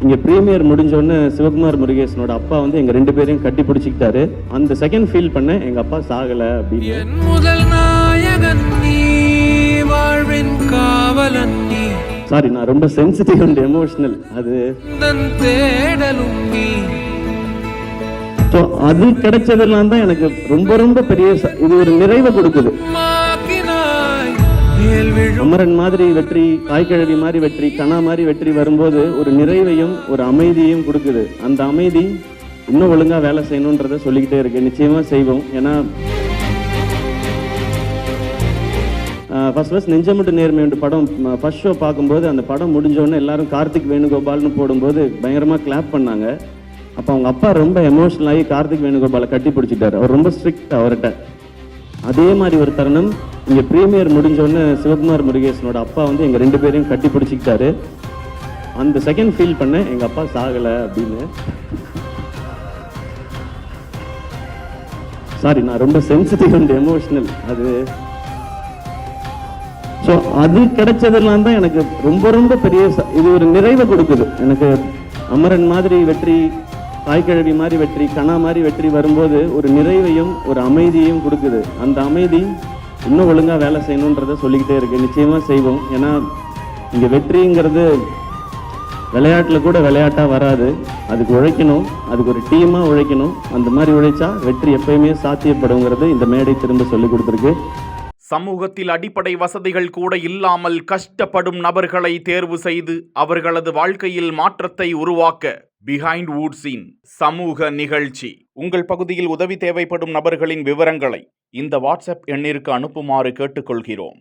இங்கே ப்ரீமியர் முடிஞ்சோடனே சிவகுமார் முருகேசனோட அப்பா வந்து எங்கள் 2 பேரையும் கட்டி பிடிச்சிக்கிட்டாரு. அந்த செகண்ட் ஃபீல் பண்ண எங்கள் அப்பா சாகலை அப்படின்னு. முதல் நாயகன் நீ, வாழ்வின் காவலன் நீ. சாரி, நான் ரொம்ப சென்சிட்டிவ் அண்ட் எமோஷனல். அது தேடலும் நீ. ஸோ அது கிடைச்சதெல்லாம் தான் எனக்கு ரொம்ப ரொம்ப பெரிய இது ஒரு நிறைவை கொடுக்குது. அமரன் மாதிரி வெற்றி, தாய்க்கிழவி மாதிரி வெற்றி, கணா மாதிரி வெற்றி வரும்போது ஒரு நிறைவையும் ஒரு அமைதியையும் கொடுக்குது. அந்த அமைதி இன்னும் ஒழுங்கா வேலை செய்யணுன்றத சொல்லிக்கிட்டே இருக்கு. நிச்சயமா செய்வோம். ஏன்னா ஃபர்ஸ்ட் நெஞ்சமுட்டு நேர்மை படம் ஃபர்ஸ்ட் ஷோ பார்க்கும்போது அந்த படம் முடிஞ்சோடனே எல்லாரும் கார்த்திக் வேணுகோபால்னு போடும்போது பயங்கரமா கிளாப் பண்ணாங்க. அப்போ அவங்க அப்பா ரொம்ப எமோஷனல் ஆகி கார்த்திக் வேணுகோபாலை கட்டி பிடிச்சிட்டாரு. அவர் ரொம்ப ஸ்ட்ரிக்ட் அவர்கிட்ட. அதே மாதிரி ஒரு தருணம் இங்கே ப்ரீமியர் முடிஞ்சோடனே சிவகுமார் முருகேசனோட அப்பா வந்து எங்கள் 2 பேரையும் கட்டி பிடிச்சிக்கிட்டாரு. அந்த செகண்ட் ஃபீல் பண்ண எங்கள் அப்பா சாகலை அப்படின்னு. சாரி, நான் ரொம்ப சென்சிட்டிவ் அண்ட் எமோஷனல். ஸோ அது கிடைச்சதெல்லாம் தான் எனக்கு ரொம்ப ரொம்ப பெரிய இது ஒரு நிறைவை கொடுக்குது. எனக்கு அமரன் மாதிரி வெற்றி, தாய்க்கிழவி மாதிரி வெற்றி, கணா மாதிரி வெற்றி வரும்போது ஒரு நிறைவையும் ஒரு அமைதியையும் கொடுக்குது. அந்த அமைதி இன்னும் ஒழுங்கா வேலை செய்யணுன்றத சொல்லிக்கிட்டே இருக்கு. நிச்சயமா செய்வோம். ஏன்னா இங்க வெற்றிங்கிறது விளையாட்டுல கூட விளையாட்டா வராது. அதுக்கு உழைக்கணும், அதுக்கு ஒரு டீமா உழைக்கணும். அந்த மாதிரி உழைச்சா வெற்றி எப்பயுமே சாத்தியப்படுங்கிறது இந்த மேடை திரும்ப சொல்லி கொடுத்துருக்கு. சமூகத்தில் அடிப்படை வசதிகள் கூட இல்லாமல் கஷ்டப்படும் நபர்களை தேர்வு செய்து அவர்களது வாழ்க்கையில் மாற்றத்தை உருவாக்க பிஹைண்ட் வுட்ஸின் சமூக நிகழ்ச்சி. உங்கள் பகுதியில் உதவி தேவைப்படும் நபர்களின் விவரங்களை இந்த வாட்ஸ்அப் எண்ணிற்கு அனுப்புமாறு கேட்டுக்கொள்கிறோம்.